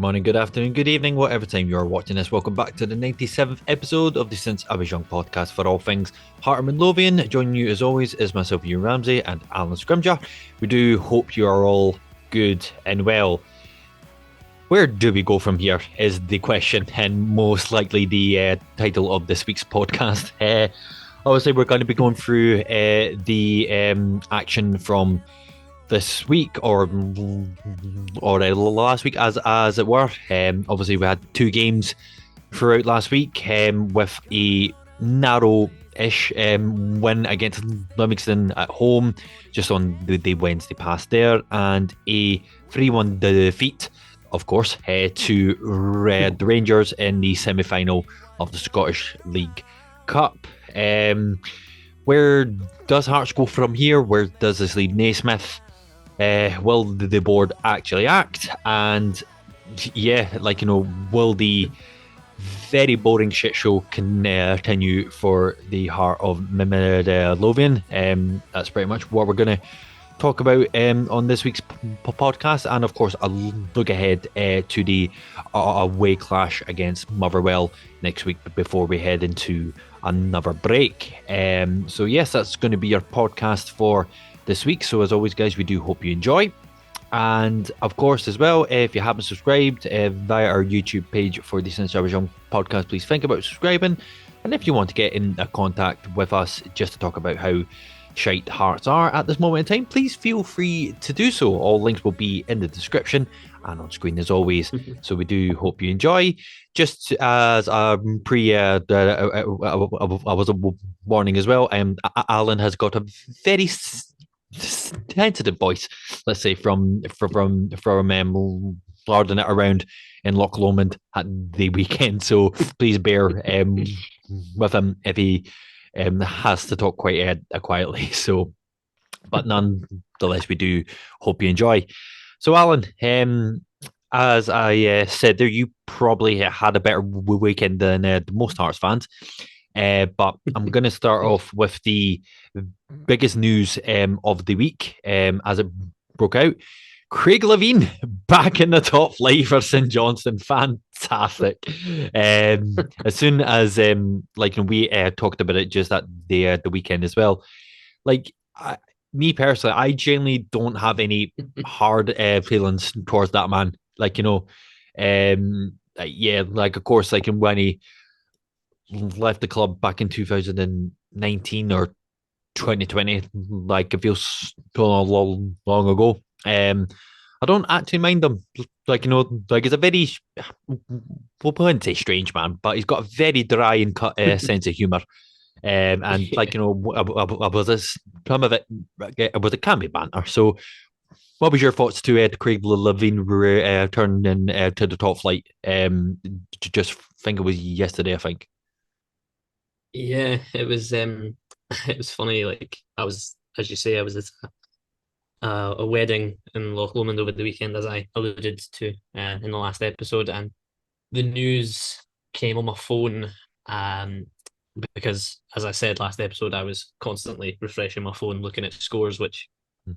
Good morning, good afternoon, good evening, whatever time you are watching this. Welcome back to the 97th episode of the Since I Was Young podcast for all things Heart and Midlothian. Joining you as always is myself, Ian Ramsey, and Alan Scrimger. We do hope you are all good and well. Where do we go from here is the question, and most likely the title of this week's podcast. Obviously, we're going to be going through the action from this week or last week as it were. Obviously we had two games throughout last week, with a narrow-ish win against Livingston at home just on the Wednesday past there, and a 3-1 defeat, of course, to the Rangers in the semi-final of the Scottish League Cup. Where does Hearts go from here? Where does this leave Naismith? Will the board actually act? And will the very boring shit show continue for the Heart of Midlothian? That's pretty much what we're going to talk about on this week's podcast, and of course a look ahead to the away clash against Motherwell next week before we head into another break. So yes, that's going to be our podcast for this week. So as always, guys, we do hope you enjoy. And of course, as well, if you haven't subscribed via our YouTube page for the Since I Was Young podcast, please think about subscribing. And if you want to get in contact with us just to talk about how shite Hearts are at this moment in time, please feel free to do so. All links will be in the description and on screen as always. So we do hope you enjoy. Just as a I was a warning as well, Alan has got a very sensitive voice, let's say, from larding it around in Loch Lomond at the weekend. So please bear with him if he has to talk quite quietly. So, but nonetheless, we do hope you enjoy. So, Alan, as I said there, you probably had a better weekend than most Hearts fans. But I'm going to start off with the biggest news of the week as it broke out. Craig Levein back in the top flight for St Johnstone. Fantastic. As soon as we talked about it just at the weekend as well. Me personally, I genuinely don't have any hard feelings towards that man. Of course, when he left the club back in 2019 or 2020, it feels so long ago. I don't actually mind him. He's a very, we wouldn't say strange man, but he's got a very dry and cut sense of humour. Some of it can be banter. So, what was your thoughts to Craig Levein returning to the top flight? Just think it was yesterday, I think. Yeah, it was it was funny. I was, as you say, I was at a wedding in Loch Lomond over the weekend, as I alluded to in the last episode, and the news came on my phone because, as I said last episode, I was constantly refreshing my phone, looking at scores, which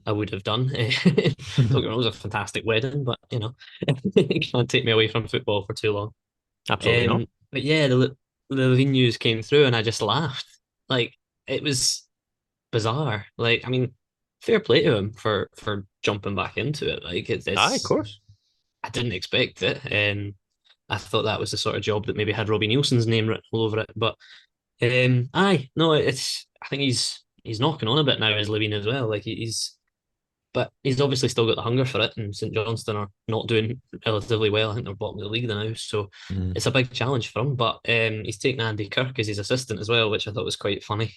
I would have done. Don't get me wrong, it was a fantastic wedding, but it can't take me away from football for too long. Absolutely not. But yeah, the news came through, and I just laughed. It was bizarre. Fair play to him for jumping back into it. Aye, of course. I didn't expect it. I thought that was the sort of job that maybe had Robbie Nielsen's name written all over it. But aye, no, I think he's knocking on a bit now as Levein as well. But he's obviously still got the hunger for it, and St Johnstone are not doing relatively well. I think they're bottom of the league now, so it's a big challenge for him. But he's taken Andy Kirk as his assistant as well, which I thought was quite funny.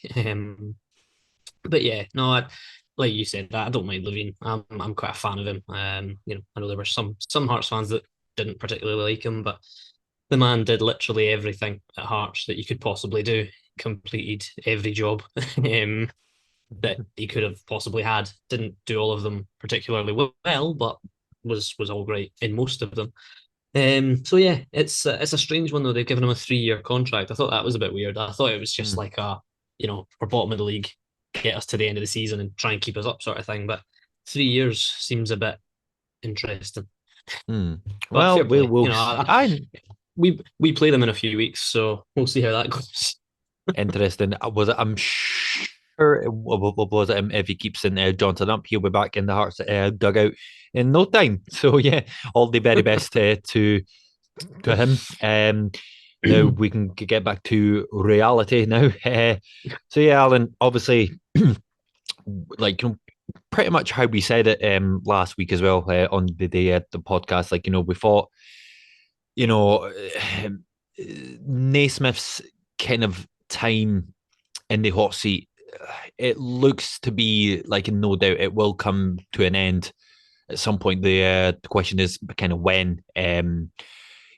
But yeah, no, like you said, I don't mind Levein. I'm quite a fan of him. I know there were some Hearts fans that didn't particularly like him, but the man did literally everything at Hearts that you could possibly do. Completed every job. That he could have possibly had. Didn't do all of them particularly well, but was all great in most of them. So yeah, it's a strange one though. They've given him a 3-year contract. I thought that was a bit weird. I thought it was just like we're bottom of the league, get us to the end of the season and try and keep us up sort of thing. But 3 years seems a bit interesting. Hmm. But Well, fair we play. will. I We play them in a few weeks, so we'll see how that goes. interesting. Was it? I'm sure was it if he keeps in Johnson up, he'll be back in the Hearts dugout in no time. So yeah, all the very best to him. Now we can get back to reality now. So yeah, Alan, obviously, like pretty much how we said it last week as well on the podcast. Like we thought, you know, Naismith's kind of time in the hot seat. It looks to be like no doubt it will come to an end at some point. The question is kind of when.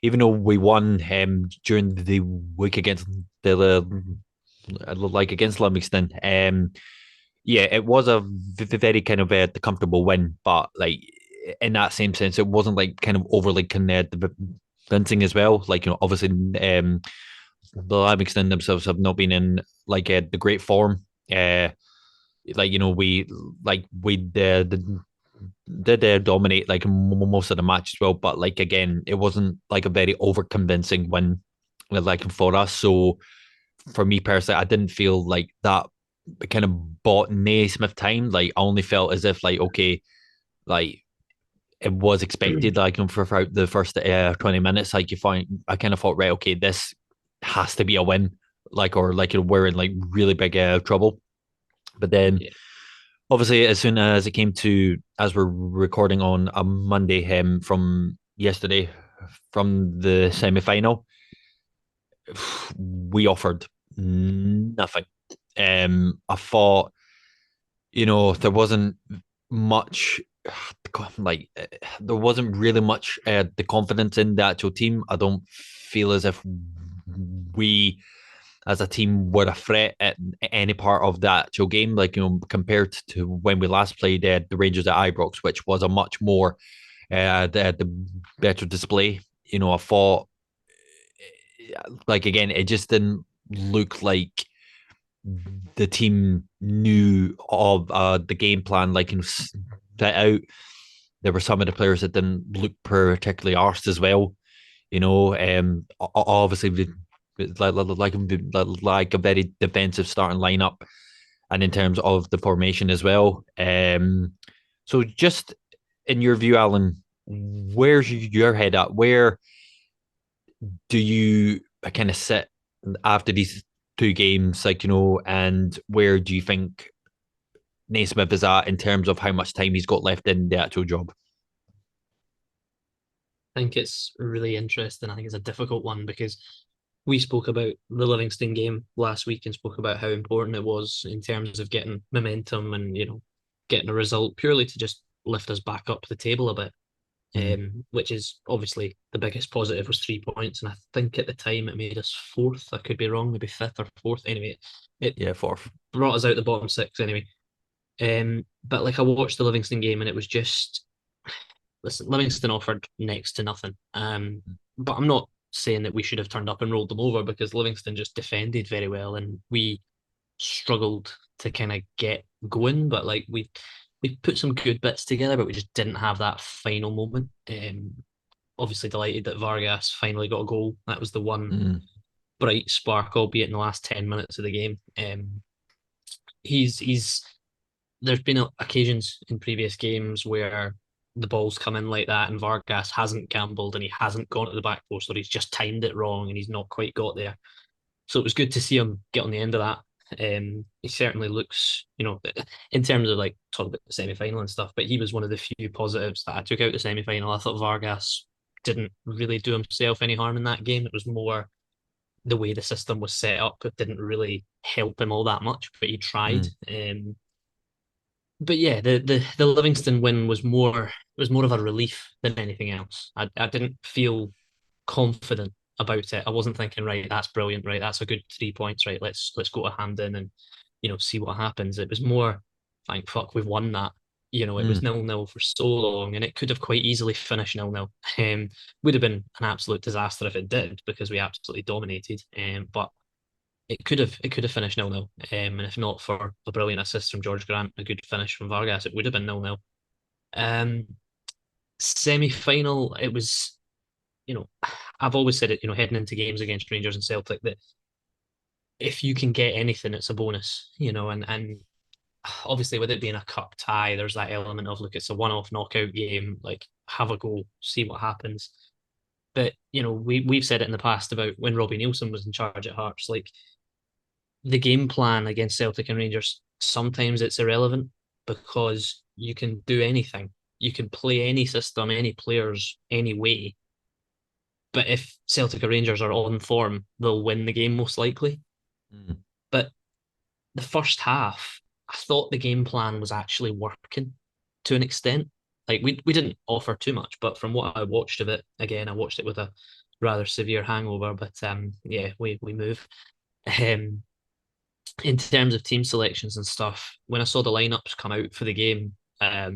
Even though we won during the week against the like against Livingston, yeah, it was a very kind of the comfortable win, but like in that same sense, it wasn't like kind of overly convincing as well. Like obviously, the Livingston themselves have not been in like the great form. Like we did dominate like most of the match as well, but like again, it wasn't like a very over convincing win like for us. So for me personally, I didn't feel like that kind of bought Naismith time. Like I only felt as if like okay, like it was expected. Like for throughout the first 20 minutes, like you find I kind of thought right, okay, this has to be a win. Like or like we're in like really big trouble. But then Yeah. obviously as soon as it came to as we're recording on a Monday from yesterday from the semi final, we offered nothing. I thought there wasn't much like there wasn't really much the confidence in the actual team. I don't feel as if we as a team were a threat at any part of the actual game, like compared to when we last played the Rangers at Ibrox, which was a much more the better display. I thought like again, it just didn't look like the team knew of the game plan, like set out. There were some of the players that didn't look particularly arsed as well. Obviously like a very defensive starting lineup, and in terms of the formation as well. So just in your view, Alan, where's your head at? Where do you kind of sit after these two games, like and where do you think Naismith is at in terms of how much time he's got left in the actual job? I think it's really interesting. I think it's a difficult one because we spoke about the Livingston game last week and spoke about how important it was in terms of getting momentum and, getting a result purely to just lift us back up the table a bit. Mm. Which is obviously the biggest positive was 3 points. And I think at the time it made us fourth. I could be wrong, maybe fifth or fourth. Anyway, it Yeah, fourth. brought us out the bottom six anyway. But like I watched the Livingston game and it was just listen, Livingston offered next to nothing. But I'm not saying that we should have turned up and rolled them over because Livingston just defended very well and we struggled to kind of get going. But like we put some good bits together, but we just didn't have that final moment. Obviously delighted that Vargas finally got a goal. That was the one Mm. bright spark, albeit in the last 10 minutes of the game. He's there's been occasions in previous games where the ball's come in like that and Vargas hasn't gambled and he hasn't gone to the back post or he's just timed it wrong and he's not quite got there. So it was good to see him get on the end of that. He certainly looks, in terms of like talk about the semi final and stuff, but he was one of the few positives that I took out the semi final. I thought Vargas didn't really do himself any harm in that game. It was more the way the system was set up. It didn't really help him all that much, but he tried. Mm. But yeah, the Livingston win was more of a relief than anything else. I didn't feel confident about it. I wasn't thinking, right, that's brilliant, right, that's a good 3 points, right, let's go to Hampden and see what happens. It was more, thank fuck we've won that. It was Mm. 0-0 for so long, and it could have quite easily finished 0-0. Would have been an absolute disaster if it did because we absolutely dominated. But it could have finished 0-0. And if not for a brilliant assist from George Grant, a good finish from Vargas, it would have been 0-0. Um, Semi-final, it was, you know, I've always said it, heading into games against Rangers and Celtic, that if you can get anything, it's a bonus, and obviously with it being a cup tie, there's that element of, look, it's a one-off knockout game, like have a go, see what happens. But we've said it in the past about when Robbie Neilson was in charge at Hearts, like the game plan against Celtic and Rangers, sometimes it's irrelevant because you can do anything. You can play any system, any players, any way. But if Celtic or Rangers are on form, they'll win the game most likely. Mm. But the first half, I thought the game plan was actually working to an extent. Like we didn't offer too much, but from what I watched of it, again, I watched it with a rather severe hangover. But yeah, we move. Um, in terms of team selections and stuff, when I saw the lineups come out for the game, I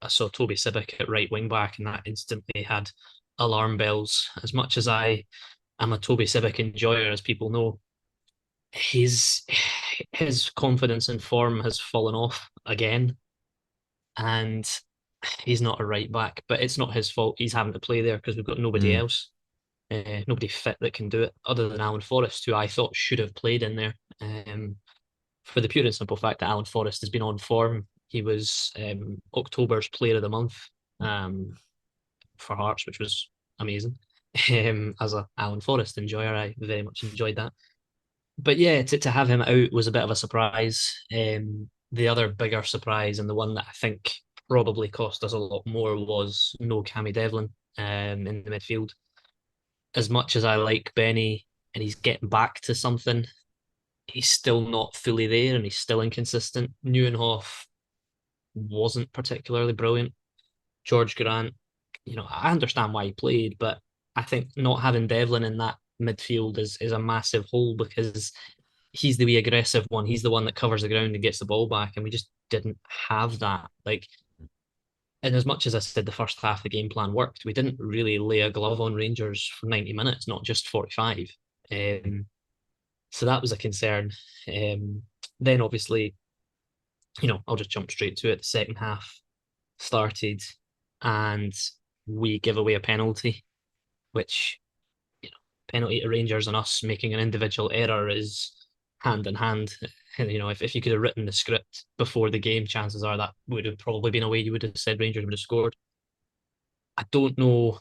saw Toby Sibbick at right wing back, and that instantly had alarm bells. As much as I am a Toby Sibbick enjoyer, as people know, his his confidence and form has fallen off again, and he's not a right back. But it's not his fault. He's having to play there because we've got nobody Mm. else, nobody fit that can do it, other than Alan Forrest, who I thought should have played in there. For the pure and simple fact that Alan Forrest has been on form. He was October's Player of the Month um, for Hearts, which was amazing. As a Alan Forrest enjoyer, I very much enjoyed that. But yeah, to have him out was a bit of a surprise. The other bigger surprise, and the one that I think probably cost us a lot more, was no Cammy Devlin in the midfield. As much as I like Benny and he's getting back to something, he's still not fully there and he's still inconsistent. Neuenhoff wasn't particularly brilliant. George Grant, I understand why he played, but I think not having Devlin in that midfield is a massive hole because he's the wee aggressive one. He's the one that covers the ground and gets the ball back, and we just didn't have that. Like, and as much as I said the first half of the game plan worked, we didn't really lay a glove on Rangers for 90 minutes, not just 45. Um, so that was a concern. Then obviously, I'll just jump straight to it. The second half started and we give away a penalty, which, penalty to Rangers and us making an individual error is hand in hand. If you could have written the script before the game, chances are that would have probably been a way you would have said Rangers would have scored. I don't know.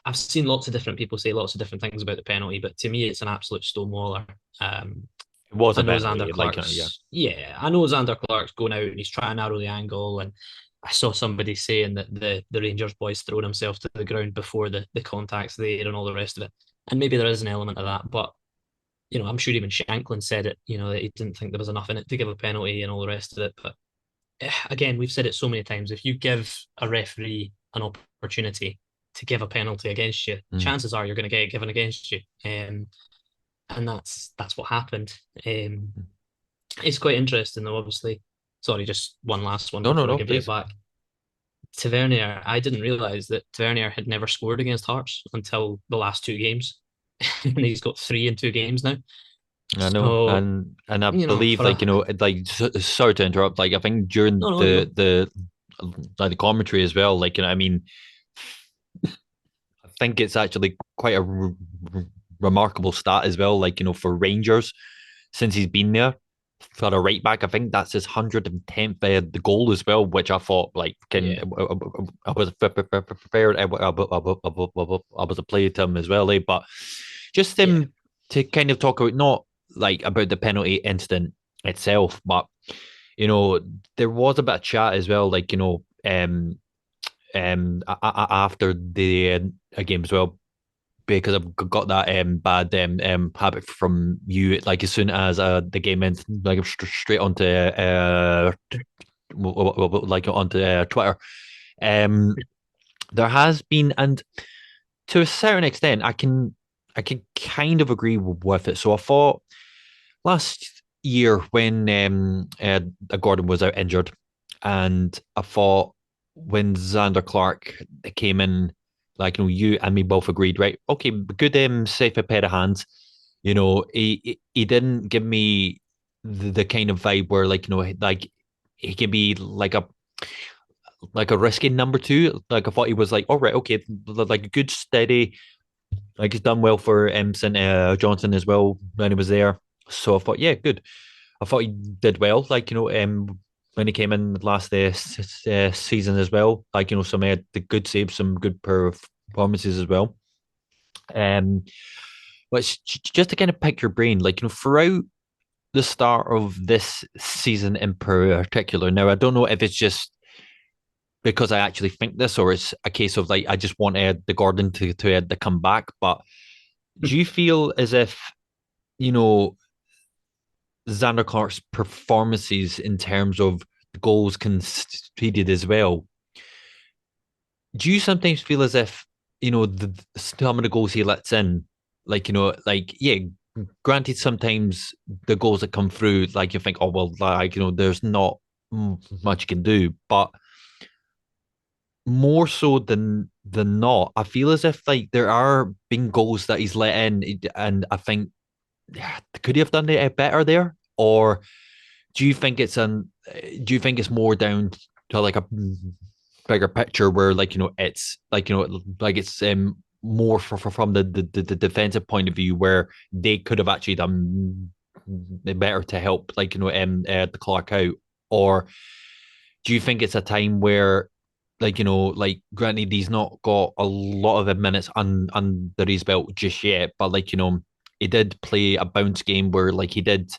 I've seen lots of different people say lots of different things about the penalty, but to me, it's an absolute stonemaller. It was I a know Xander penalty, like yeah. Clark's, yeah, I know Xander Clark's going out and he's trying to narrow the angle. And I saw somebody saying that the Rangers boys throwing himself to the ground before the contact's there and all the rest of it. And maybe there is an element of that, but I'm sure even Shanklin said it, that he didn't think there was enough in it to give a penalty and all the rest of it. But again, we've said it so many times. If you give a referee an opportunity to give a penalty against you, Mm. chances are you're going to get it given against you. And that's what happened. It's quite interesting though, obviously. Sorry, just one last one No, no, before I no, give you it please. back. Tavernier, I didn't realise that Tavernier had never scored against Hearts until the last two games. And he's got three in two games now. I know, So, and I believe, for like, a sorry to interrupt. Like, I think during no, no, you the go. the commentary as well, like, I mean, I think it's actually quite a remarkable stat as well. Like, for Rangers since he's been there for a right back, I think that's his 110th the goal as well, which I thought like can Yeah, I was prepared. I was a play to him as well, but just yeah, to kind of talk about not like about the penalty incident itself, but you know there was a bit of chat as well, like after the game as well, because I've got that bad habit from you. Like as soon as the game ends, like I'm straight onto like onto Twitter. Um, there has been, and to a certain extent, I can kind of agree with it. So I thought last year when Gordon was out injured, and I thought when Xander Clark came in, like you and me both agreed, right? Okay, good, safe a pair of hands. He didn't give me the kind of vibe where like like he can be like a risky number two. Like I thought he was like, all right, okay, like a good steady. Like he's done well for St. Johnson as well when he was there. So I thought, yeah, good. I thought he did well. Like when he came in last season as well. Like some had the good saves, some good performances as well. Um, but just to kind of pick your brain, like throughout the start of this season in particular. Now I don't know if it's just because I actually think this, or it's a case of like I just want the Gordon to come back. But do you feel as if you know Xander Clark's performances in terms of goals conceded as well? Do you sometimes feel as if some of the goals he lets in, like like yeah, granted sometimes the goals that come through, like you think, oh well, like there's not much you can do, but more so than not, I feel as if like there are been goals that he's let in, and I think yeah, could he have done it better there, or do you think do you think it's more down to like a bigger picture where like it's like like it's more from the defensive point of view where they could have actually done better to help like the clock out, or do you think it's a time where like like granted he's not got a lot of minutes under his belt just yet, but like he did play a bounce game where like he did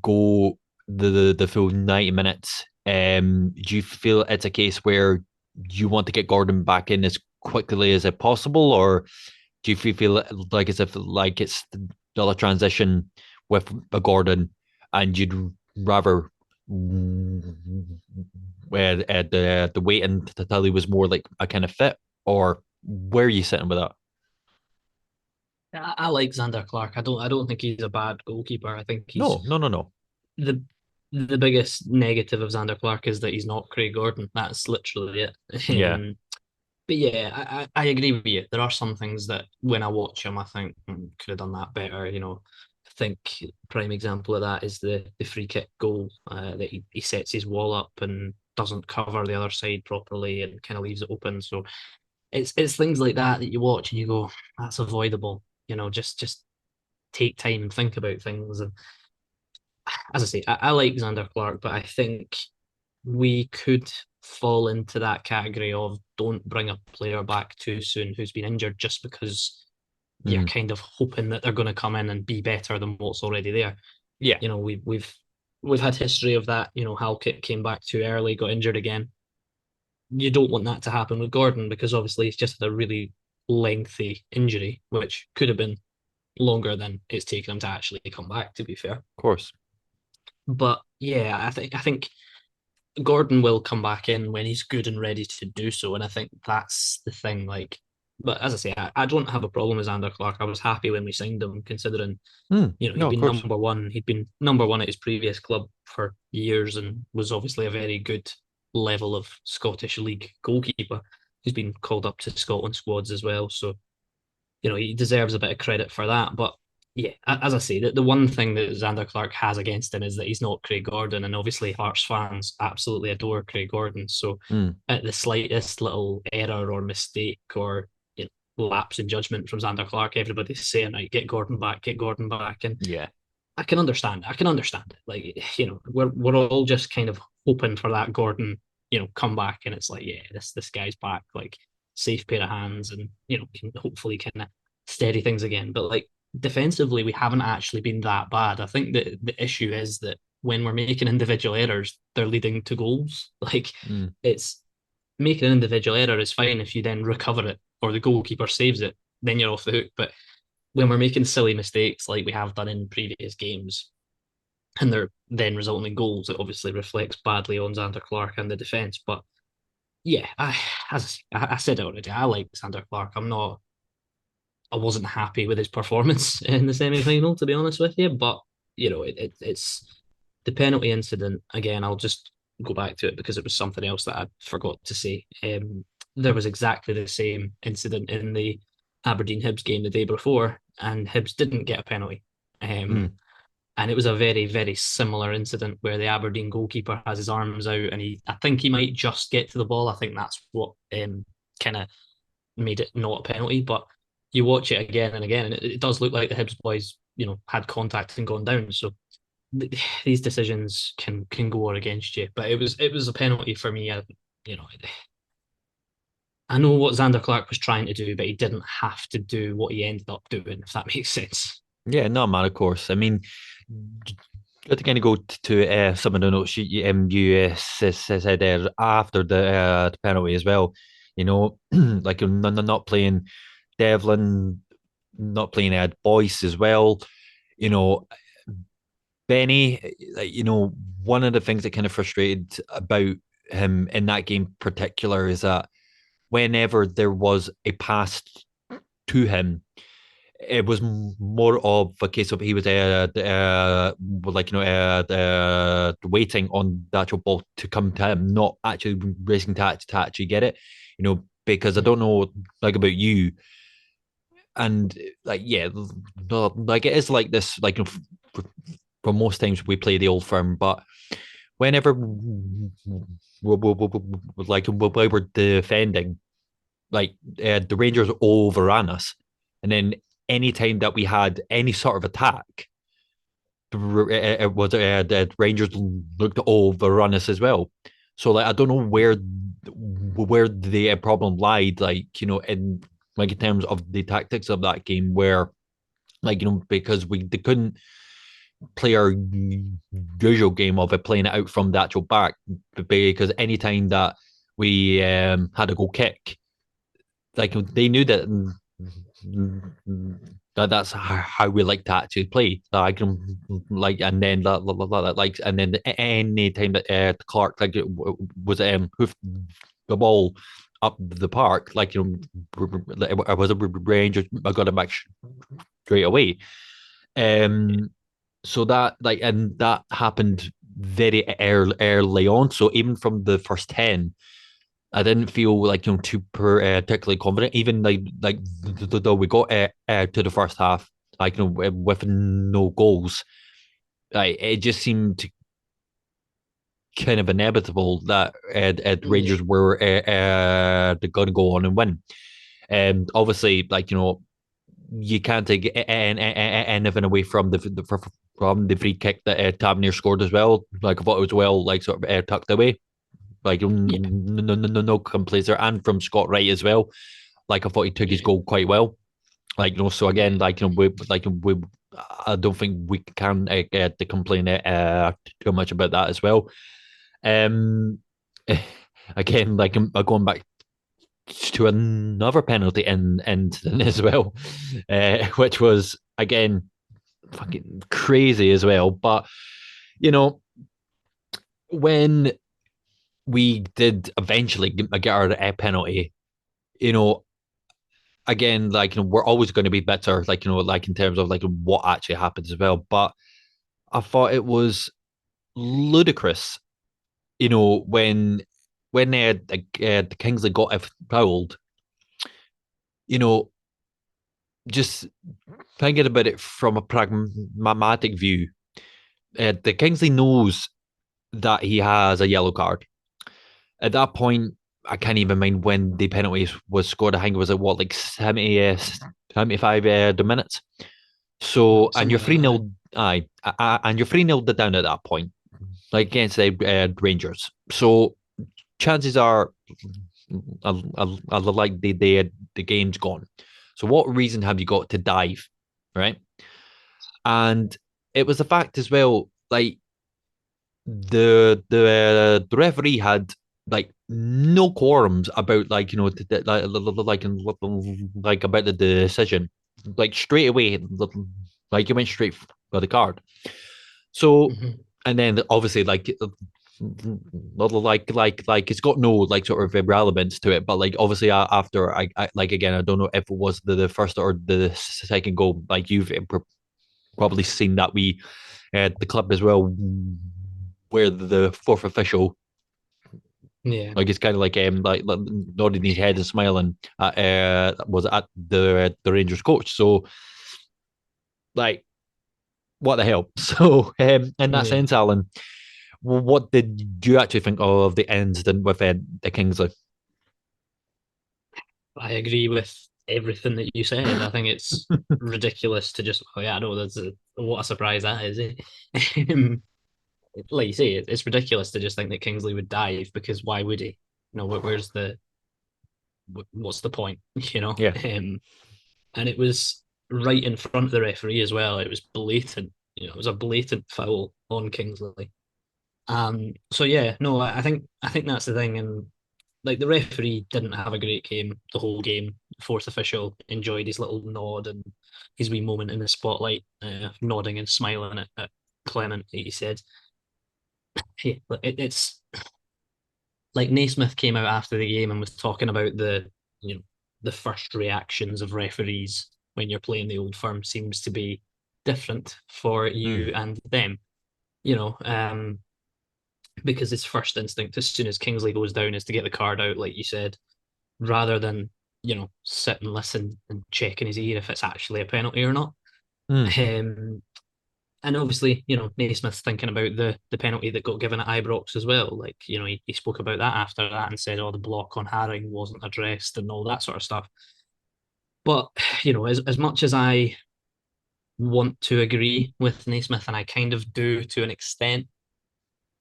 go the full 90 minutes. Do you feel it's a case where you want to get Gordon back in as quickly as it possible, or do you feel like as if like it's still a transition with a Gordon, and you'd rather where the waiting until he was more like a kind of fit, or where are you sitting with that? I like Xander Clark. I don't think he's a bad goalkeeper. I think he's No, no, no, no. the the biggest negative of Xander Clark is that he's not Craig Gordon. That's literally it. Yeah. But yeah, I agree with you. There are some things that when I watch him, I think could have done that better. I think prime example of that is the free kick goal that he sets his wall up and doesn't cover the other side properly and kind of leaves it open. So it's things like that that you watch and you go, that's avoidable. Just take time and think about things. And as I say, I like Xander Clark, but I think we could fall into that category of don't bring a player back too soon who's been injured just because you're Mm. kind of hoping that they're going to come in and be better than what's already there. Yeah, We've had history of that. Halkett came back too early, got injured again. You don't want that to happen with Gordon because obviously he's just had a really lengthy injury, which could have been longer than it's taken him to actually come back, to be fair. of course. But yeah, I think Gordon will come back in when he's good and ready to do so. And I think that's the thing. But as I say, I don't have a problem with Xander Clark. I was happy when we signed him, considering, No, he'd of been course. number one. He'd been number one at his previous club for years and was obviously a very good level of Scottish League goalkeeper. He's been called up to Scotland squads as well. So he deserves a bit of credit for that. But yeah, as I say, the one thing that Xander Clark has against him is that he's not Craig Gordon, and obviously Hearts fans absolutely adore Craig Gordon. So Mm. at the slightest little error or mistake or lapse in judgment from Xander Clark, everybody's saying, "Right, get Gordon back," and Yeah, I can understand. I can understand it. Like we're all just kind of hoping for that Gordon, come back, and it's like, yeah, this guy's back, like safe pair of hands, and can hopefully kind of steady things again. But like defensively, we haven't actually been that bad. I think that the issue is that when we're making individual errors, they're leading to goals. Like mm. it's making an individual error is fine if you then recover it or the goalkeeper saves it, then you're off the hook. But when we're making silly mistakes like we have done in previous games and they're then resulting in goals, it obviously reflects badly on Xander Clark and the defence. But yeah, as I said already, I like Xander Clark. I wasn't happy with his performance in the semi final, to be honest with you. But it's the penalty incident again. I'll just go back to it because it was something else that I forgot to say. There was exactly the same incident in the Aberdeen Hibs game the day before, and Hibs didn't get a penalty. Um, Mm. And it was a very, very similar incident where the Aberdeen goalkeeper has his arms out and I think he might just get to the ball. I think that's what kind of made it not a penalty. But you watch it again and again, and it does look like the Hibs boys, had contact and gone down. So these decisions can go against you. But it was a penalty for me. You know, I know what Xander Clark was trying to do, but he didn't have to do what he ended up doing, if that makes sense. Yeah, no, man, of course. I mean, got to kind of go to some of the notes you said there after the penalty as well. Like you're not playing Devlin, not playing Ed Boyce as well. You know, Benny, one of the things that kind of frustrated about him in that game in particular is that whenever there was a pass to him, it was more of a case of he was waiting on the actual ball to come to him, not actually racing to actually get it. Because I don't know like about you, and like yeah, like it is like this. Like for most times we play the old firm, but whenever we were defending, like the Rangers overran us, and then any time that we had any sort of attack, it was the Rangers looked to overrun us as well. So like I don't know where the problem lied, like in like in terms of the tactics of that game, where like because they couldn't play our usual game of it playing it out from the actual back, because anytime that we had a goal kick, like they knew that's how we like to actually play. Like, and then like, and then any time that Clark like was hoofed the ball up the park, like I was a Rangers, I got it back straight away. Um, so that like, and that happened very early on. So even from the first 10, I didn't feel like too particularly confident. Even though we got to the first half, like with no goals, like it just seemed kind of inevitable that Yeah. Rangers were going to go on and win. And obviously, like you can't take anything away from the free kick that Tavernier scored as well. Like I thought it was well like sort of tucked away. Like Yeah. no complaints there, and from Scott Wright as well. Like I thought he took his Yeah. goal quite well. Like so Yeah. again, like we I don't think we can to complain too much about that as well. Um, again, like I'm going back to another penalty in as well, which was again fucking crazy as well. But you know when we did eventually get our penalty, you know, again, like we're always going to be better, like like in terms of like what actually happens as well. But I thought it was ludicrous, when Kingsley got fouled, you know, just thinking about it from a pragmatic view, the Kingsley knows that he has a yellow card. At that point, I can't even mind when the penalty was scored. I think it was at what, like 70, 75 the minutes. So, and you're Something like 3 that. 0, aye, and you're 3 0 down at that point, like against the Rangers. So, chances are, like the game's gone. So, what reason have you got to dive, right? And it was the fact as well, like the referee had like no quorums about like like about the decision, like straight away, like he went straight for the card. So, Hmm. and then obviously like it's got no like sort of relevance to it, but like obviously after I like again I don't know if it was the first or the second goal, like you've probably seen that we the club as well, where the fourth official Yeah. like it's kind of like nodding his head and smiling at, was at the Rangers coach. So like what the hell? So, in that Yeah, sense, Alan, what did you actually think of the incident with the Kingsley? I agree with everything that you said. I think it's ridiculous to just, oh yeah, I know what a surprise that is. Eh? Like you say, it's ridiculous to just think that Kingsley would dive because why would he? Where's what's the point? You know, Yeah, and it was right in front of the referee as well. It was blatant. It was a blatant foul on Kingsley. So yeah, no, I think that's the thing, and like the referee didn't have a great game the whole game. The fourth official enjoyed his little nod and his wee moment in the spotlight, nodding and smiling at Clement. He said, "Hey, it's like Naismith came out after the game and was talking about you know the first reactions of referees when you're playing the old firm seems to be different for mm, you and them. You know, because his first instinct as soon as Kingsley goes down is to get the card out, like you said, rather than sit and listen and check in his ear if it's actually a penalty or not. mm. Um, and obviously, Naismith's thinking about the penalty that got given at Ibrox as well. Like, he spoke about that after that and said, oh, the block on Haring wasn't addressed and all that sort of stuff. But, as much as I want to agree with Naismith, and I kind of do to an extent,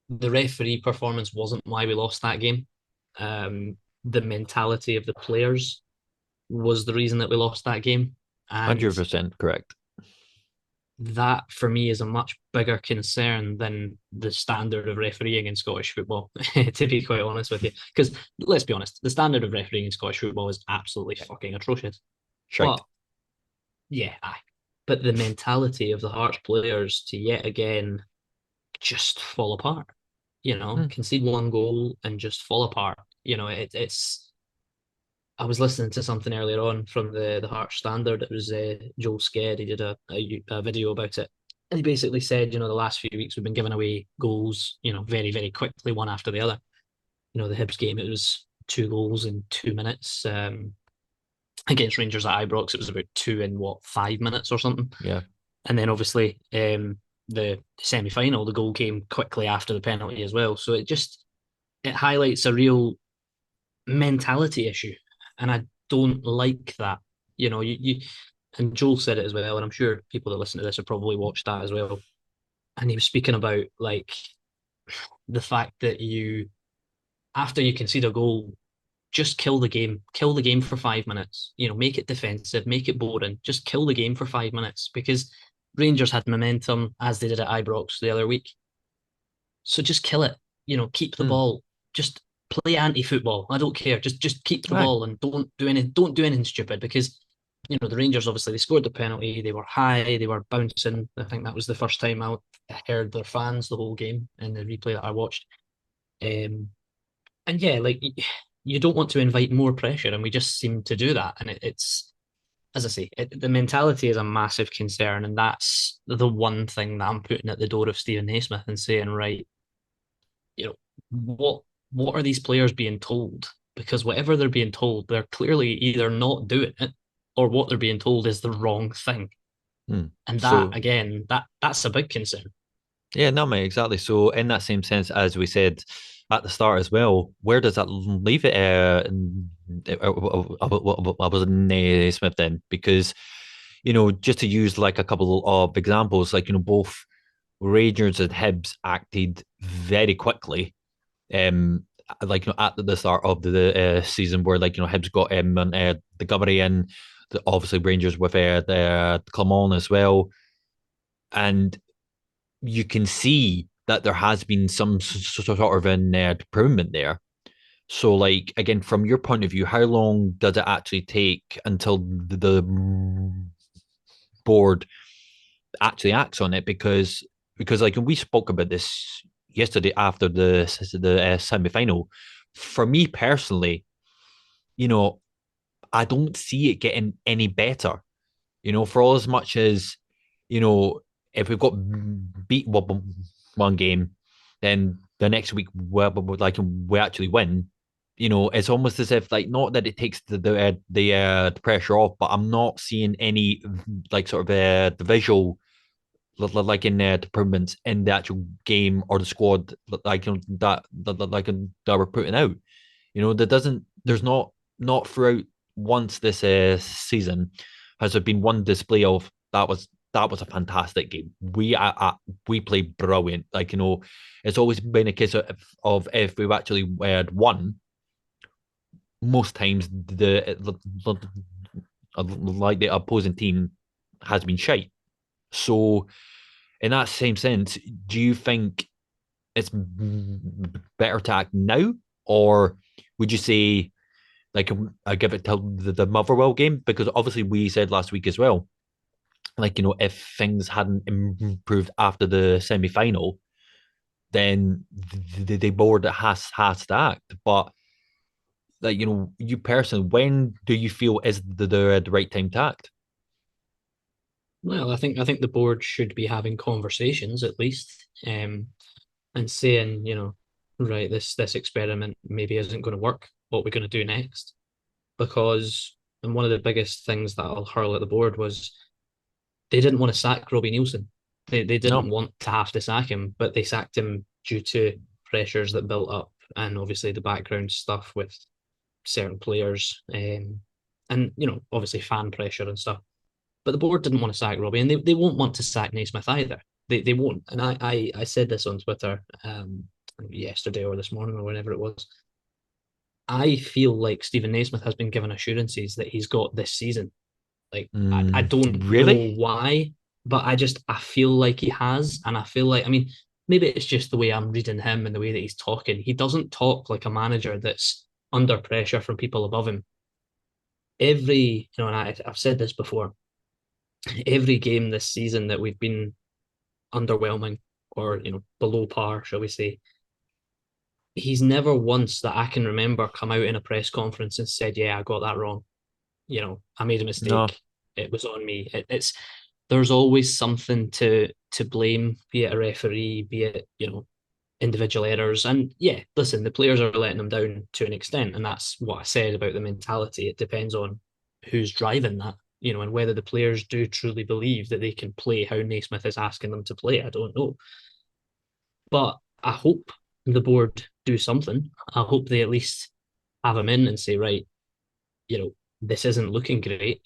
the referee performance wasn't why we lost that game. Um, the mentality of the players was the reason that we lost that game. And 100% correct. that for me is a much bigger concern than the standard of refereeing in Scottish football, to be quite honest with you. Because let's be honest, the standard of refereeing in Scottish football is absolutely fucking atrocious. Shite. But yeah, aye. But the mentality of the Hearts players to yet again just fall apart, Mm, concede one goal and just fall apart. It's I was listening to something earlier on from the Hearts Standard. It was Joel Sked. He did a video about it. And he basically said, the last few weeks we've been giving away goals, very, very quickly, one after the other. The Hibs game, it was 2 goals in 2 minutes. Against Rangers at Ibrox, it was about two in 5 minutes or something. yeah. And then obviously the semi final, the goal came quickly after the penalty as well. So it highlights a real mentality issue, and I don't like that. You and Joel said it as well, and I'm sure people that listen to this have probably watched that as well. And he was speaking about like the fact that after you concede a goal, just kill the game for 5 minutes. Make it defensive, make it boring, just kill the game for 5 minutes because Rangers had momentum as they did at Ibrox the other week. So just kill it. Keep the Mm. ball. Just play anti-football. I don't care. Just keep the Aye. ball and don't do anything stupid because the Rangers obviously they scored the penalty. They were high. They were bouncing. I think that was the first time I heard their fans the whole game in the replay that I watched. Um, and yeah, like you don't want to invite more pressure, and we just seem to do that. And it's as I say, the mentality is a massive concern, and that's the one thing that I'm putting at the door of Stephen Naismith and saying, right, you know, what are these players being told? Because whatever they're being told, they're clearly either not doing it or what they're being told is the wrong thing. Mm. And that So, again, that's a big concern. yeah, no, mate, exactly. So, in that same sense, as we said at the start as well, where does that leave it? I was in Naismith then because, just to use like a couple of examples, like, both Rangers and Hibs acted very quickly. Um, like, at the start of the season, where like, Hibs got and, the Gubbery in, obviously Rangers with the Clermont as well, and you can see that there has been some sort of an improvement there. So, like, again, from your point of view, how long does it actually take until the board actually acts on it? Because like we spoke about this yesterday after the semi final. For me personally, you know, I don't see it getting any better. For all as much as if we've got beat one game, then the next week we actually win. It's almost as if, like, not that it takes the pressure off, but I'm not seeing any like sort of the visual like in improvements in the actual game or the squad, like that we're putting out. There doesn't, there's not throughout once this season has there been one display of that was a fantastic game. We played brilliant. It's always been a case of if we've actually had won, most times like the opposing team has been shite. So in that same sense, do you think it's better to act now, or would you say like I give it till the Motherwell game? Because obviously we said last week as well, if things hadn't improved after the semi final, then the board has to act. But you personally, when do you feel is the right time to act? Well, I think the board should be having conversations at least, and saying, right, this experiment maybe isn't going to work. What we're going to do next? Because and one of the biggest things that I'll hurl at the board was they didn't want to sack Robbie Nielsen. They didn't No, want to have to sack him, but they sacked him due to pressures that built up and obviously the background stuff with certain players, and obviously fan pressure and stuff. But the board didn't want to sack Robbie, and they won't want to sack Naismith either. They won't. And I said this on Twitter yesterday or this morning or whenever it was. I feel like Stephen Naismith has been given assurances that he's got this season. Like I don't know really? why, but I feel like he has, and I feel like maybe it's just the way I'm reading him and the way that he's talking. He doesn't talk like a manager that's under pressure from people above him. And I've said this before, every game this season that we've been underwhelming or below par, shall we say, he's never once that I can remember come out in a press conference and said, "Yeah, I got that wrong. I made a No. mistake. It was on me." It's there's always something to blame, be it a referee, be it individual errors. And yeah, listen, the players are letting them down to an extent, and that's what I said about the mentality. It depends on who's driving that, and whether the players do truly believe that they can play how Naismith is asking them to play. I don't know, but I hope the board do something. I hope they at least have him in and say, right, this isn't looking great.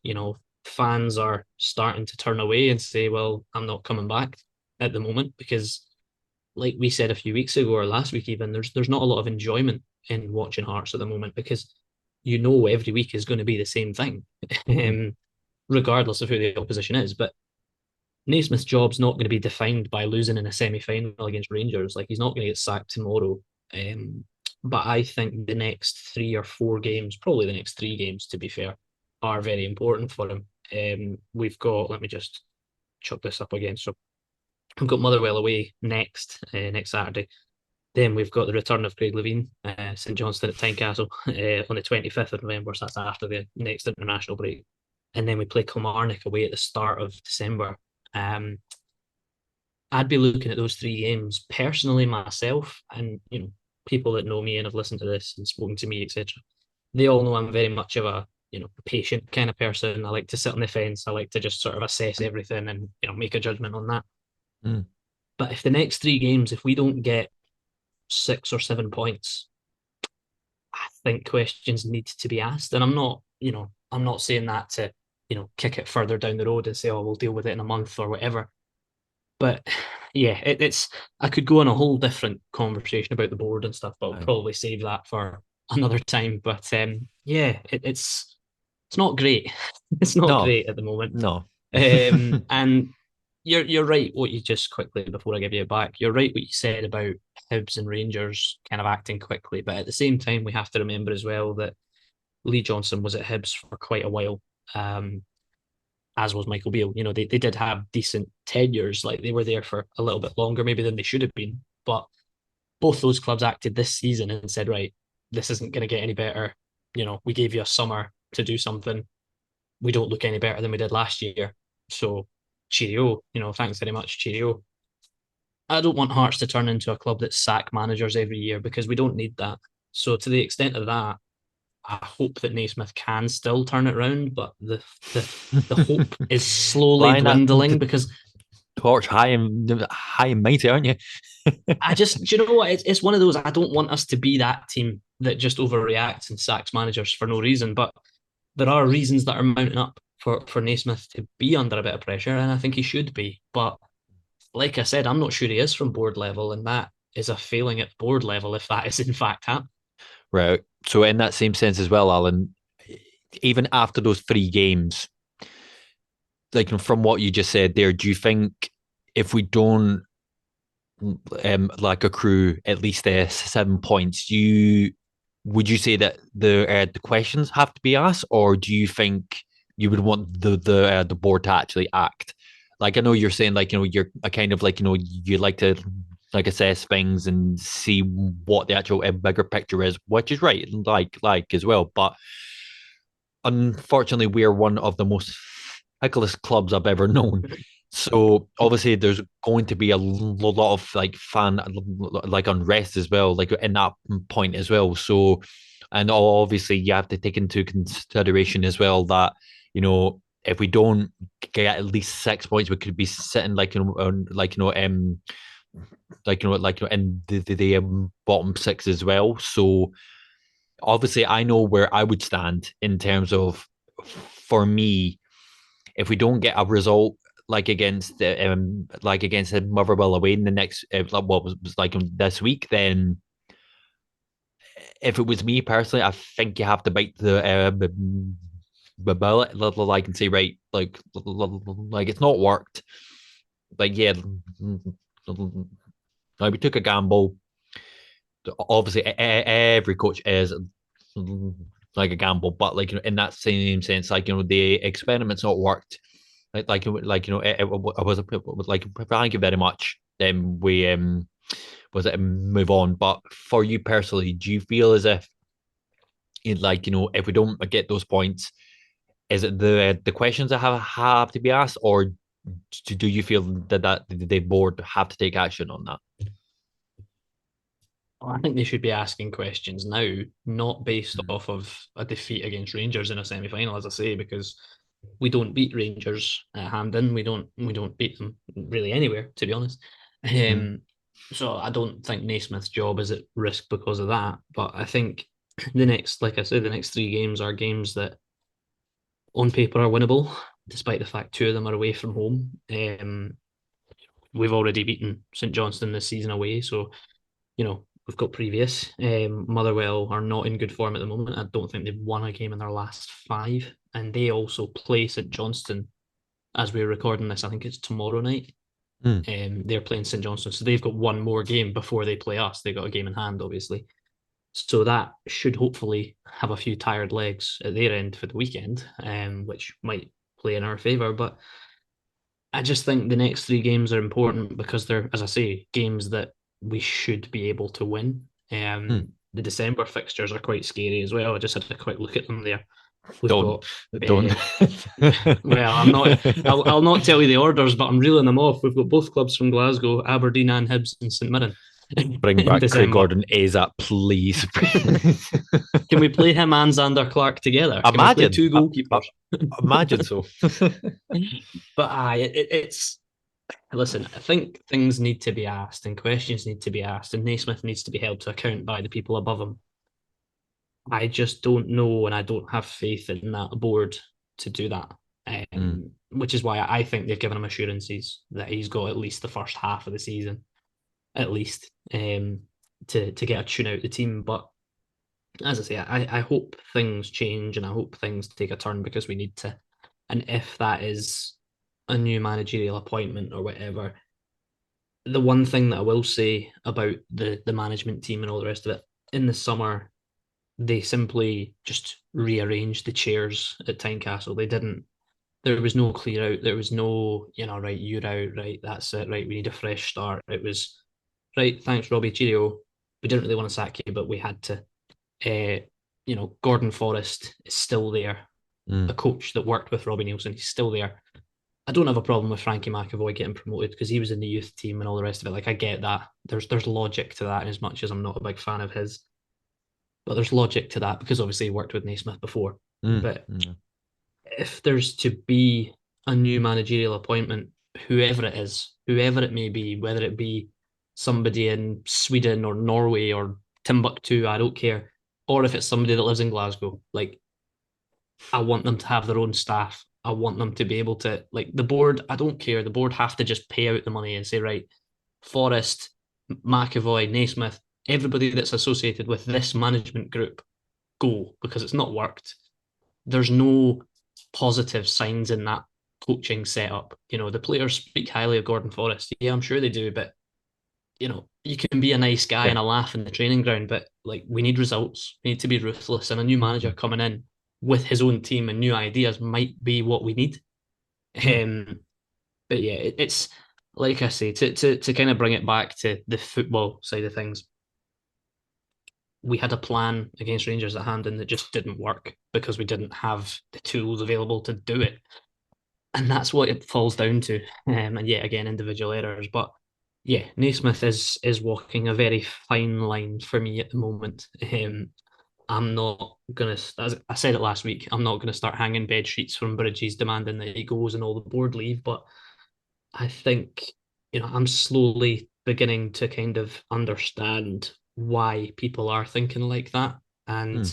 Fans are starting to turn away and say, well, I'm not coming back at the moment because, like we said a few weeks ago or last week even, there's not a lot of enjoyment in watching Hearts at the moment because every week is going to be the same thing, regardless of who the opposition is. But Naismith's job's not going to be defined by losing in a semi-final against Rangers. Like he's not going to get sacked tomorrow. Um, but I think the next 3 or 4 games, probably the next 3 games, to be fair, are very important for him. We've got. Let me just chuck this up again. So we've got Motherwell away next Saturday. Then we've got the return of Craig Levein, St Johnstone at Tynecastle on the 25th of November. So that's after the next international break. And then we play Kilmarnock away at the start of December. Um, I'd be looking at those 3 games personally myself, and people that know me and have listened to this and spoken to me, etc. They all know I'm very much of a patient kind of person. I like to sit on the fence. I like to just sort of assess everything and make a judgment on that. Mm. But if the next 3 games, if we don't get 6 or 7 points, I think questions need to be asked. And I'm not saying that to kick it further down the road and say, oh, we'll deal with it in a month or whatever. But yeah, it's I could go on a whole different conversation about the board and stuff, but I'll Aye. probably save that for another time. But yeah, it's not great. It's not No, great at the moment. no. And you're right. What you just quickly before I give you it back, you're right. What you said about Hibs and Rangers kind of acting quickly, but at the same time, we have to remember as well that Lee Johnson was at Hibs for quite a while. Um, as was Michael Beale. They did have decent tenures, like they were there for a little bit longer, maybe than they should have been. But both those clubs acted this season and said, right, this isn't going to get any better. We gave you a summer to do something. We don't look any better than we did last year. So cheerio, thanks very much, cheerio. I don't want Hearts to turn into a club that sack managers every year because we don't need that. So to the extent of that, I hope that Naismith can still turn it around, but the hope is slowly Ryan, dwindling because Torch high and mighty, aren't you? I just, do you know what? It's one of those. I don't want us to be that team that just overreacts and sacks managers for no reason. But there are reasons that are mounting up for Naismith to be under a bit of pressure, and I think he should be. But like I said, I'm not sure he is from board level, and that is a failing at board level if that is in fact happening. Right. So in that same sense as well, Alan, even after those three games, like from what you just said there, do you think if we don't like accrue at least 7 points, you would you say that the questions have to be asked, or do you think you would want the board to actually act? Like I know you're saying like you're a kind of like you like to like assess things and see what the actual bigger picture is, which is right, like as well. But unfortunately, we're one of the most ficklest clubs I've ever known. So obviously, there's going to be a lot of like fan like unrest as well, like in that point as well. So, and obviously, you have to take into consideration as well that if we don't get at least 6 points, we could be sitting like in the bottom six as well. So obviously I know where I would stand in terms of, for me, if we don't get a result like against the Motherwell away in the next what was like this week, then if it was me personally, I think you have to bite the bullet, like and say right, like it's not worked. Like yeah, like we took a gamble. Obviously every coach is like a gamble, but like in that same sense, like the experiment's not worked. It was like thank you very much. Then we was it move on. But for you personally, do you feel as if if we don't get those points, is it the questions that have to be asked, or do you feel that the board have to take action on that? I think they should be asking questions now, not based off of a defeat against Rangers in a semi-final, as I say, because we don't beat Rangers at Hampden. We don't beat them really anywhere, to be honest. Mm. So I don't think Naismith's job is at risk because of that. But I think the next, like I said, the next three games are games that on paper are winnable, despite the fact two of them are away from home. We've already beaten St Johnstone this season away, so we've got previous. Motherwell are not in good form at the moment. I don't think they've won a game in their last five, and they also play St Johnstone as we're recording this. I think it's tomorrow night. Mm. They're playing St Johnstone, so they've got one more game before they play us. They've got a game in hand, obviously. So that should hopefully have a few tired legs at their end for the weekend, which might play in our favour. But I just think the next three games are important because they're, as I say, games that we should be able to win. Mm. The December fixtures are quite scary as well. I just had a quick look at them there. We've Don't, got, don't. well, I'm not, I'll not tell you the orders, but I'm reeling them off. We've got both clubs from Glasgow, Aberdeen and Hibs and St Mirren Bring in back Craig December. Gordon ASAP, please. Can we play him and Xander Clark together? Can we play Imagine, two goalkeepers? imagine so. But it's listen. I think things need to be asked and questions need to be asked, and Naismith needs to be held to account by the people above him. I just don't know, and I don't have faith in that board to do that. Mm. Which is why I think they've given him assurances that he's got at least the first half of the season, at least, to get a tune out the team. But as I say, I hope things change and I hope things take a turn because we need to. And if that is a new managerial appointment or whatever, the one thing that I will say about the management team and all the rest of it, in the summer, they simply just rearranged the chairs at Tynecastle. They didn't. There was no clear out. There was no, right, you're out, right, that's it, right, we need a fresh start. It was, right, thanks, Robbie, cheerio. We didn't really want to sack you, but we had to. Gordon Forrest is still there. A Mm. coach that worked with Robbie Nielsen, he's still there. I don't have a problem with Frankie McAvoy getting promoted because he was in the youth team and all the rest of it. Like I get that. There's logic to that, and as much as I'm not a big fan of his, but there's logic to that because obviously he worked with Naismith before. Mm. But Mm. if there's to be a new managerial appointment, whoever it may be, whether it be somebody in Sweden or Norway or Timbuktu, I don't care, or if it's somebody that lives in Glasgow, like I want them to have their own staff. I want them to be able to, like, the board. I don't care. The board have to just pay out the money and say, right, Forrest, McAvoy, Naismith, everybody that's associated with this management group, go, because it's not worked. There's no positive signs in that coaching setup. The players speak highly of Gordon Forrest. Yeah, I'm sure they do, but you can be a nice guy Yeah. and a laugh in the training ground, but like we need results. We need to be ruthless, and a new manager Mm. coming in with his own team and new ideas might be what we need. Mm. Um, but yeah, it's like I say, to kind of bring it back to the football side of things, we had a plan against Rangers at hand and it just didn't work because we didn't have the tools available to do it. And that's what it falls down to. And yet again, individual errors. But yeah, Naismith is walking a very fine line for me at the moment. I'm not gonna, as I said it last week, I'm not gonna start hanging bed sheets from Bridges demanding that he goes and all the board leave. But I think, I'm slowly beginning to kind of understand why people are thinking like that. And,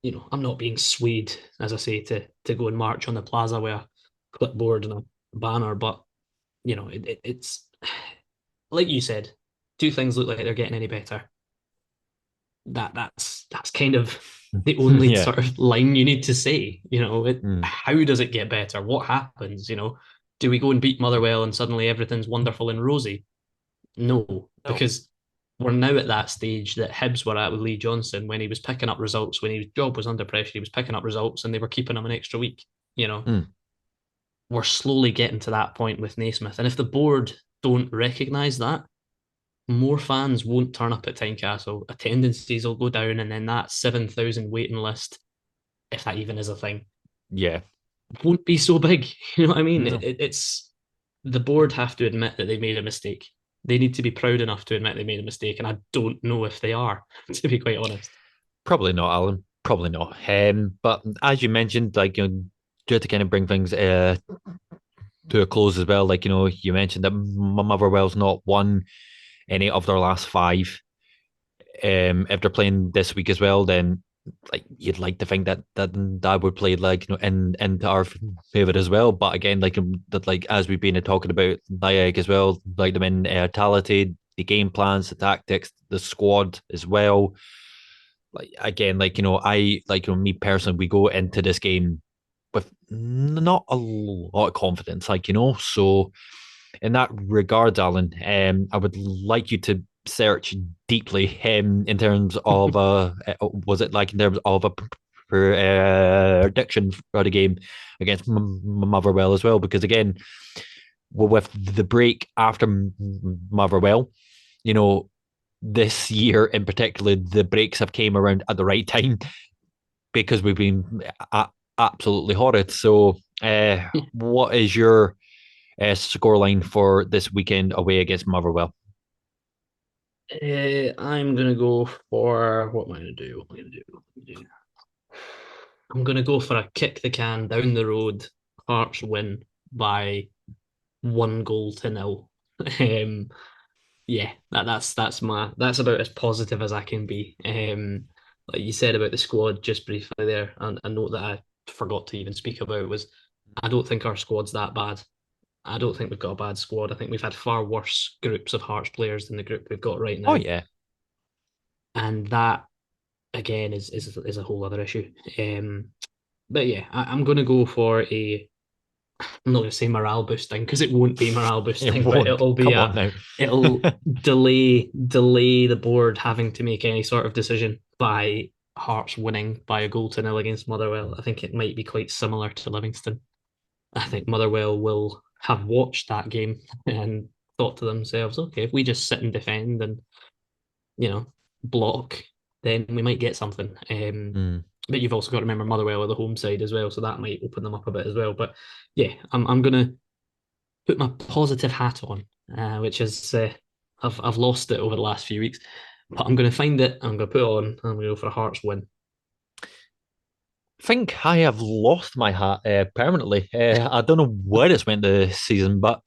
Mm. I'm not being swayed, as I say, to go and march on the plaza with a clipboard and a banner, but it's like you said, do things look like they're getting any better? That's kind of the only Yeah. sort of line you need to say. Mm. How does it get better? What happens? Do we go and beat Motherwell and suddenly everything's wonderful and rosy? No, No. because we're now at that stage that Hibs were at with Lee Johnson when he was picking up results, when his job was under pressure, he was picking up results and they were keeping him an extra week. Mm. We're slowly getting to that point with Naismith. And if the board don't recognise that, more fans won't turn up at Tynecastle. Attendances will go down, and then that 7,000 waiting list, if that even is a thing, Yeah. won't be so big. You know what I mean? No. It's the board have to admit that they made a mistake. They need to be proud enough to admit they made a mistake, and I don't know if they are, to be quite honest. Probably not, Alan. Probably not. But as you mentioned, like just to kind of bring things to a close as well, like you mentioned that Motherwell's not won any of their last five. If they're playing this week as well, then like you'd like to think that would play like into our favor as well. But again, that like as we've been talking about like as well, like the mentality, the game plans, the tactics, the squad as well. Like again, I like me personally, we go into this game with not a lot of confidence, so in that regard, Alan, I would like you to search deeply in terms of was it like in terms of a prediction for the game against Motherwell as well? Because again, with the break after Motherwell, you know, this year in particular, the breaks have came around at the right time because we've been absolutely horrid. So, what is your scoreline for this weekend away against Motherwell? I'm gonna go for what am I gonna do? What am I gonna do? What am I gonna do? I'm gonna go for a kick the can down the road. Hearts win by 1 goal to 0. Um, yeah, that's about as positive as I can be. Like you said about the squad just briefly there, and a note that I forgot to even speak about was I don't think our squad's that bad. I don't think we've got a bad squad. I think we've had far worse groups of Hearts players than the group we've got right Oh now, yeah, and that again is a whole other issue. But yeah, I'm going to go for a. I'm not going to say morale boosting because it won't be morale it boosting, but won't. it'll be Come a. on now. It'll delay the board having to make any sort of decision by Hearts winning by 1 goal to 0 against Motherwell. I think it might be quite similar to Livingston. I think Motherwell will have watched that game and thought to themselves, okay, if we just sit and defend and you know block, then we might get something. Mm. But you've also got to remember Motherwell are the home side as well, so that might open them up a bit as well. But yeah, I'm gonna put my positive hat on, which is I've lost it over the last few weeks, but I'm gonna find it. I'm gonna put it on. I'm gonna go for a Hearts win. think I have lost my hat permanently. I don't know where it's went this season, but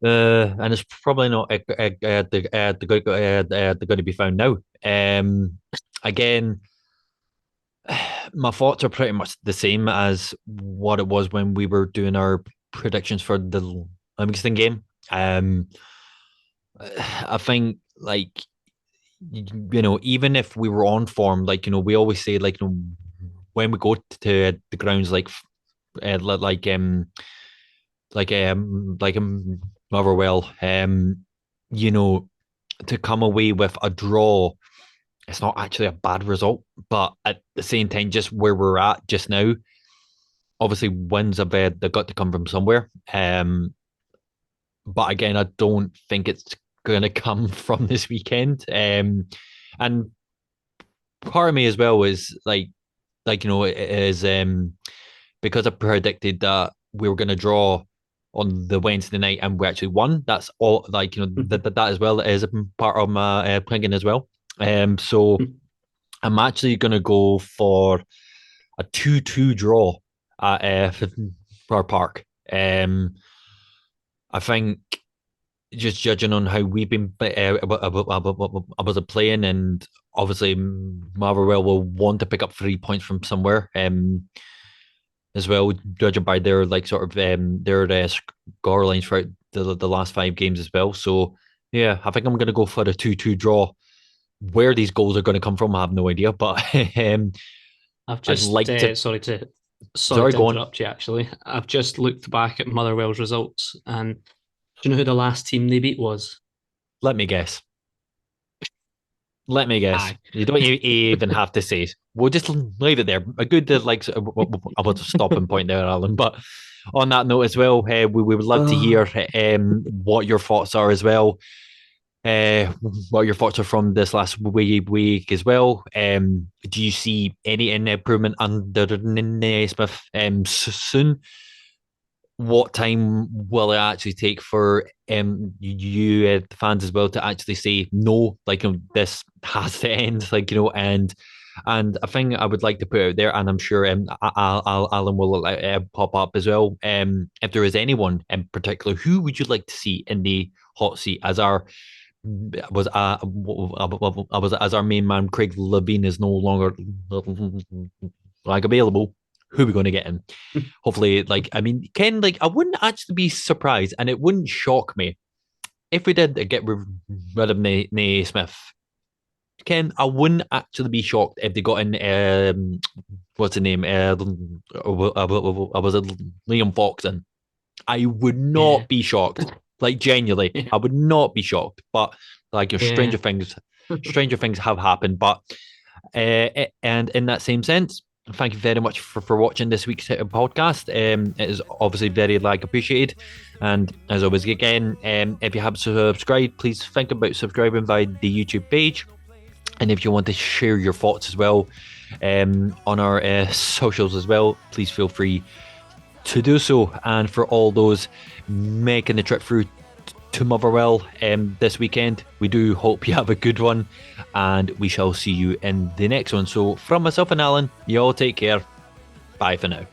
and it's probably not going to be found now. Again, my thoughts are pretty much the same as what it was when we were doing our predictions for the Livingston game. I think like even if we were on form, we always say when we go to the grounds uh, like um like Motherwell, you know, to come away with a draw, it's not actually a bad result, but at the same time, just where we're at just now, obviously wins have they've got to come from somewhere. But again, I don't think it's going to come from this weekend. And part of me as well is it is because I predicted that we were going to draw on the Wednesday night and we actually won. That's all that as well is a part of my thinking as well. So I'm actually going to go for a 2-2 draw at Far Park. I think just judging on how we've been was playing, and obviously Motherwell will want to pick up 3 points from somewhere. As well, judging by their their score lines throughout the last 5 games as well. So yeah, I think I'm going to go for a 2-2 draw. Where these goals are going to come from, I have no idea. But I've I'd just like to. sorry Sorry, to go on. interrupt you. Actually, I've just looked back at Motherwell's results, and do you know who the last team they beat was? Let me guess. Let me guess. Aye. You don't even have to say it. We'll just leave it there. A good about a stopping point there, Alan. But on that note as well, we would love to hear what your thoughts are as well. What your thoughts are from this last week as well. Do you see any improvement under Naismith soon? What time will it actually take for you the fans as well to actually say no, this has to end, and a thing I would like to put out there, and I'm sure Alan will pop up as well. If there is anyone in particular, who would you like to see in the hot seat as our as our main man Craig Levine is no longer available? Who are we going to get in? Hopefully, I mean, Ken, I wouldn't actually be surprised, and it wouldn't shock me if we did get rid of Naismith. Ken, I wouldn't actually be shocked if they got in. What's the name? Was it Liam Fox? And I would Yeah. not be shocked. Genuinely, Yeah. I would not be shocked. But Yeah. stranger things have happened. But and in that same sense, thank you very much for watching this week's podcast. It is obviously very appreciated. And as always, again, if you have subscribed, please think about subscribing via the YouTube page. And if you want to share your thoughts as well on our socials as well, please feel free to do so. And for all those making the trip through to Motherwell this weekend, we do hope you have a good one, and we shall see you in the next one. So from myself and Alan, you all take care. Bye for now.